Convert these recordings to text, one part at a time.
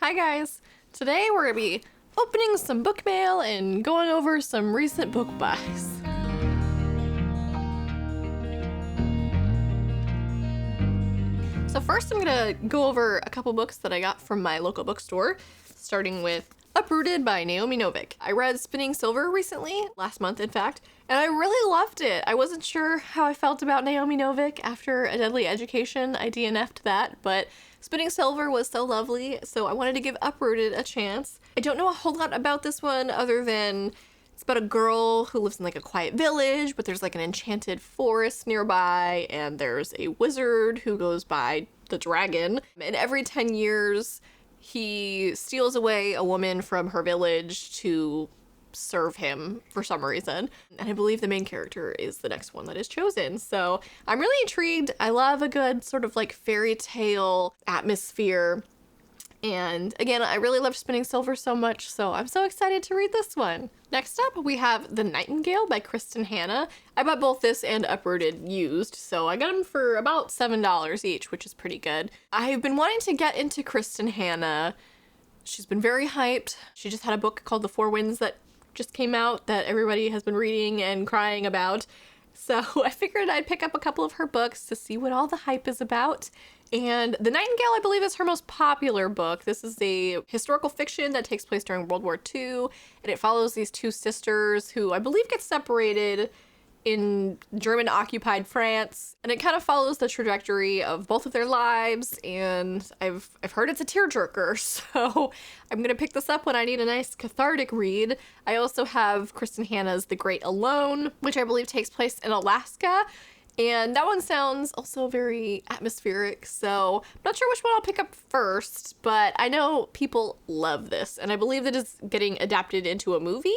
Hi guys! Today we're going to be opening some book mail and going over some recent book buys. So first I'm going to go over a couple books that I got from my local bookstore, starting with Uprooted by Naomi Novik. I read Spinning Silver recently, last month in fact, and I really loved it. I wasn't sure how I felt about Naomi Novik after A Deadly Education. I DNF'd that, but Spinning Silver was so lovely, so I wanted to give Uprooted a chance. I don't know a whole lot about this one other than it's about a girl who lives in like a quiet village, but there's like an enchanted forest nearby, and there's a wizard who goes by the dragon. And every 10 years, he steals away a woman from her village to serve him for some reason. And I believe the main character is the next one that is chosen. So I'm really intrigued. I love a good sort of like fairy tale atmosphere. And again, I really loved Spinning Silver so much, so I'm so excited to read this one. Next up, we have The Nightingale by Kristen Hanna. I bought both this and Uprooted used, so I got them for about $7 each, which is pretty good. I've been wanting to get into Kristen Hanna. She's been very hyped. She just had a book called The Four Winds that just came out that everybody has been reading and crying about. So I figured I'd pick up a couple of her books to see what all the hype is about. And The Nightingale, I believe, is her most popular book. This is a historical fiction that takes place during World War II, and it follows these two sisters who I believe get separated in German-occupied France, and it kind of follows the trajectory of both of their lives, and I've heard it's a tearjerker, so I'm gonna pick this up when I need a nice cathartic read. I also have Kristen Hanna's The Great Alone, which I believe takes place in Alaska, and that one sounds also very atmospheric, so I'm not sure which one I'll pick up first, but I know people love this, and I believe that it's getting adapted into a movie.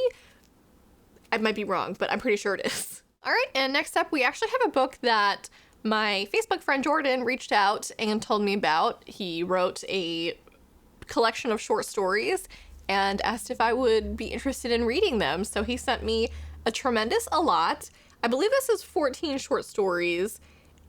I might be wrong, but I'm pretty sure it is. All right, and next up, we actually have a book that my Facebook friend Jordan reached out and told me about. He wrote a collection of short stories and asked if I would be interested in reading them. So he sent me A Tremendous A Lot. I believe this is 14 short stories,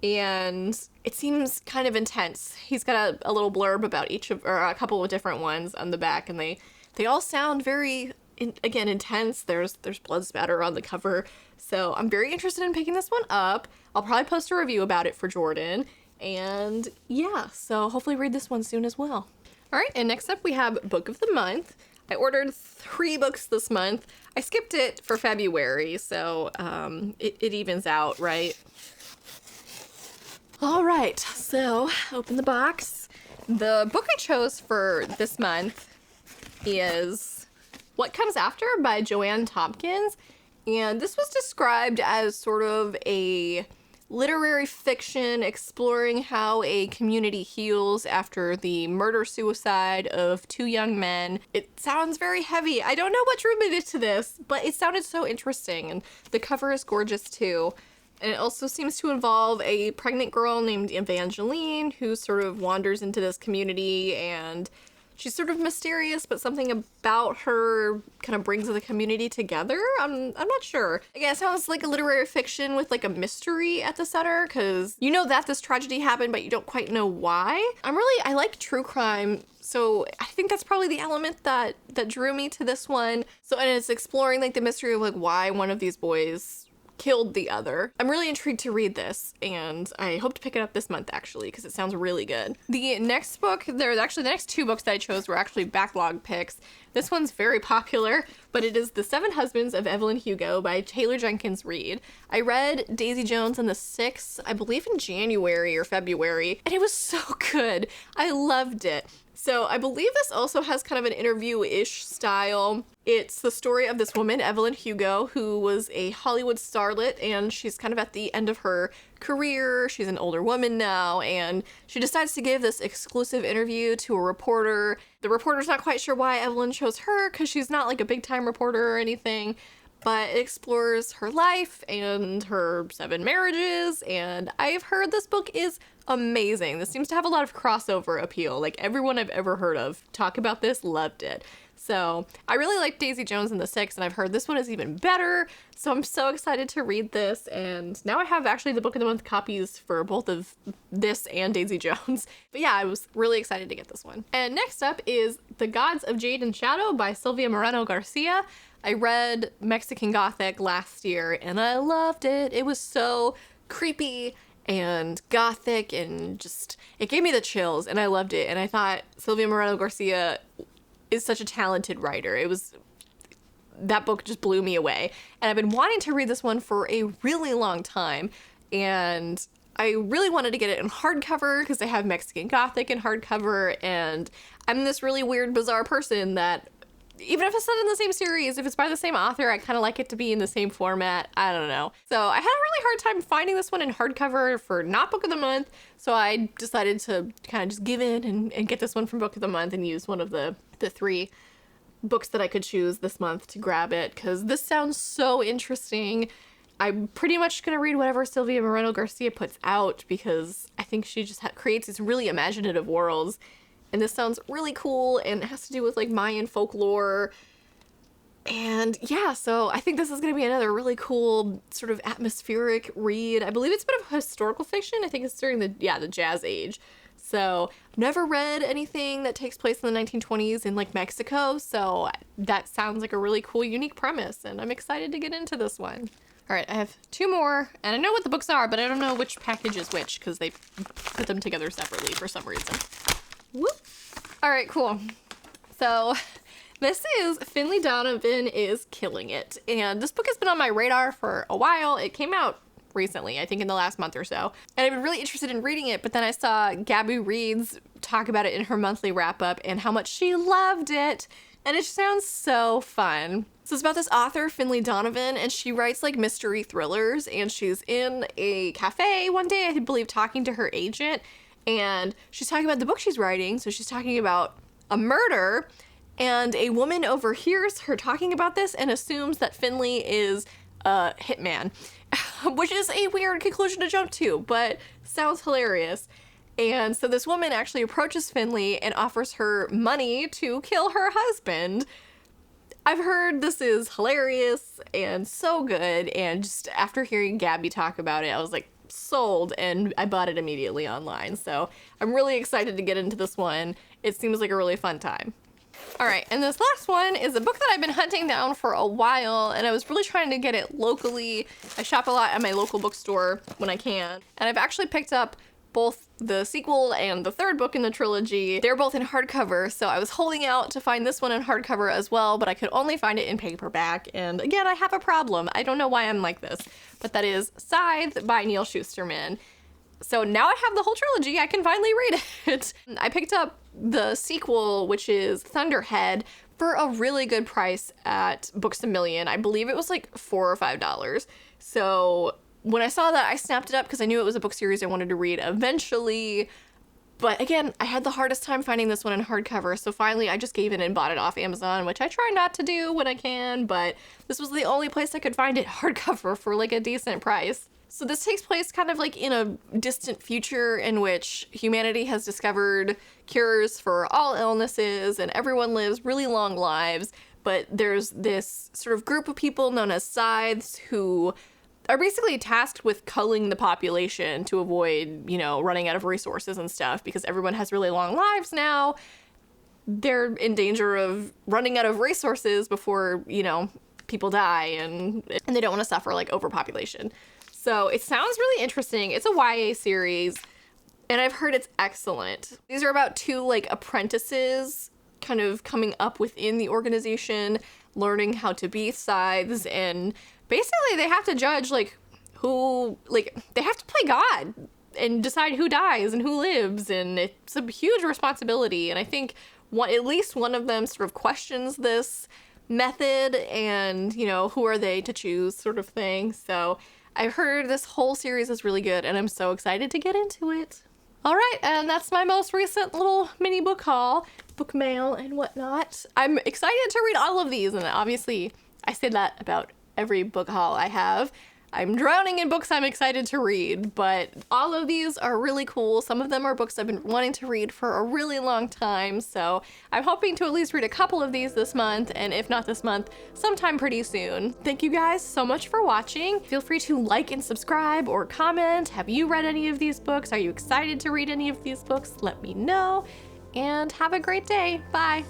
and it seems kind of intense. He's got a little blurb about each of, or a couple of different ones on the back, and they all sound very, again, intense. There's blood spatter on the cover. So I'm very interested in picking this one up. I'll probably post a review about it for Jordan. And yeah, so hopefully read this one soon as well. All right, and next up we have Book of the Month. I ordered 3 books this month. I skipped it for February, so it evens out, right? All right, so open the box. The book I chose for this month is What Comes After by Joanne Tompkins. And this was described as sort of a literary fiction exploring how a community heals after the murder-suicide of 2 young men. It sounds very heavy. I don't know what drew me to this, but it sounded so interesting, and the cover is gorgeous too. And it also seems to involve a pregnant girl named Evangeline who sort of wanders into this community, and she's sort of mysterious, but something about her kind of brings the community together. I'm not sure. Again, it sounds like a literary fiction with like a mystery at the center, because you know that this tragedy happened, but you don't quite know why. I like true crime, so I think that's probably the element that drew me to this one. So, and it's exploring like the mystery of like why one of these boys killed the other. I'm really intrigued to read this, and I hope to pick it up this month actually, because it sounds really good. The next book, the next 2 books that I chose were actually backlog picks. This one's very popular, but it is The 7 Husbands of Evelyn Hugo by Taylor Jenkins Reid. I read Daisy Jones and the Six, I believe in January or February, and it was so good. I loved it. So I believe this also has kind of an interview-ish style. It's the story of this woman, Evelyn Hugo, who was a Hollywood starlet, and she's kind of at the end of her career. She's an older woman now, and she decides to give this exclusive interview to a reporter. The reporter's not quite sure why Evelyn chose her, because she's not like a big-time reporter or anything, but it explores her life and her 7 marriages, and I've heard this book is amazing. This seems to have a lot of crossover appeal. Like, everyone I've ever heard of talk about this loved it. So I really like Daisy Jones and the Six, and I've heard this one is even better. So I'm so excited to read this. And now I have actually the Book of the Month copies for both of this and Daisy Jones. But yeah, I was really excited to get this one. And next up is The Gods of Jade and Shadow by Sylvia Moreno Garcia. I read Mexican Gothic last year and I loved it. It was so creepy and gothic and just, it gave me the chills and I loved it. And I thought Sylvia Moreno Garcia is such a talented writer. That book just blew me away. And I've been wanting to read this one for a really long time. And I really wanted to get it in hardcover because I have Mexican Gothic in hardcover. And I'm this really weird, bizarre person that even if it's not in the same series, if it's by the same author, I kind of like it to be in the same format. I don't know. So I had a really hard time finding this one in hardcover for not Book of the Month. So I decided to kind of just give in and get this one from Book of the Month and use one of the 3 books that I could choose this month to grab it, because this sounds so interesting. I'm pretty much going to read whatever Sylvia Moreno Garcia puts out because I think she just creates these really imaginative worlds. And this sounds really cool and it has to do with like Mayan folklore. And yeah, so I think this is going to be another really cool sort of atmospheric read. I believe it's a bit of historical fiction. I think it's during the Jazz Age. So I've never read anything that takes place in the 1920s in like Mexico. So that sounds like a really cool, unique premise. And I'm excited to get into this one. All right, I have 2 more, and I know what the books are, but I don't know which package is which because they put them together separately for some reason. Whoop. All right, cool. So this is Finlay Donovan is Killing It. And this book has been on my radar for a while. It came out recently, I think in the last month or so. And I've been really interested in reading it, but then I saw Gabby Reads talk about it in her monthly wrap-up and how much she loved it. And it sounds so fun. So it's about this author, Finlay Donovan, and she writes like mystery thrillers. And she's in a cafe one day, I believe, talking to her agent. And she's talking about the book she's writing. So she's talking about a murder, and a woman overhears her talking about this and assumes that Finlay is a hitman, which is a weird conclusion to jump to, but sounds hilarious. And so this woman actually approaches Finlay and offers her money to kill her husband. I've heard this is hilarious and so good, and just after hearing Gabby talk about it, I was like, sold, and I bought it immediately online. So I'm really excited to get into this one. It seems like a really fun time. All right, and this last one is a book that I've been hunting down for a while, and I was really trying to get it locally. I shop a lot at my local bookstore when I can, and I've actually picked up both the sequel and the 3rd book in the trilogy. They're both in hardcover, so I was holding out to find this one in hardcover as well, but I could only find it in paperback. And again, I have a problem. I don't know why I'm like this, but that is Scythe by Neal Shusterman. So now I have the whole trilogy. I can finally read it. I picked up the sequel, which is Thunderhead, for a really good price at Books A Million. I believe it was like $4 or $5. So when I saw that, I snapped it up because I knew it was a book series I wanted to read eventually. But again, I had the hardest time finding this one in hardcover, so finally I just gave in and bought it off Amazon, which I try not to do when I can, but this was the only place I could find it hardcover for like a decent price. So this takes place kind of like in a distant future in which humanity has discovered cures for all illnesses and everyone lives really long lives, but there's this sort of group of people known as Scythes who are basically tasked with culling the population to avoid, running out of resources and stuff, because everyone has really long lives now. They're in danger of running out of resources before, people die, and they don't want to suffer like overpopulation. So it sounds really interesting. It's a YA series, and I've heard it's excellent. These are about 2 like apprentices kind of coming up within the organization, learning how to be scythes, and basically they have to judge they have to play God and decide who dies and who lives, and it's a huge responsibility. And I think at least one of them sort of questions this method and, who are they to choose sort of thing. So I've heard this whole series is really good, and I'm so excited to get into it. All right, and that's my most recent little mini book haul, book mail and whatnot. I'm excited to read all of these, and obviously I say that about every book haul I have. I'm drowning in books I'm excited to read, but all of these are really cool. Some of them are books I've been wanting to read for a really long time, so I'm hoping to at least read a couple of these this month, and if not this month, sometime pretty soon. Thank you guys so much for watching. Feel free to like and subscribe or comment. Have you read any of these books? Are you excited to read any of these books? Let me know, and have a great day. Bye.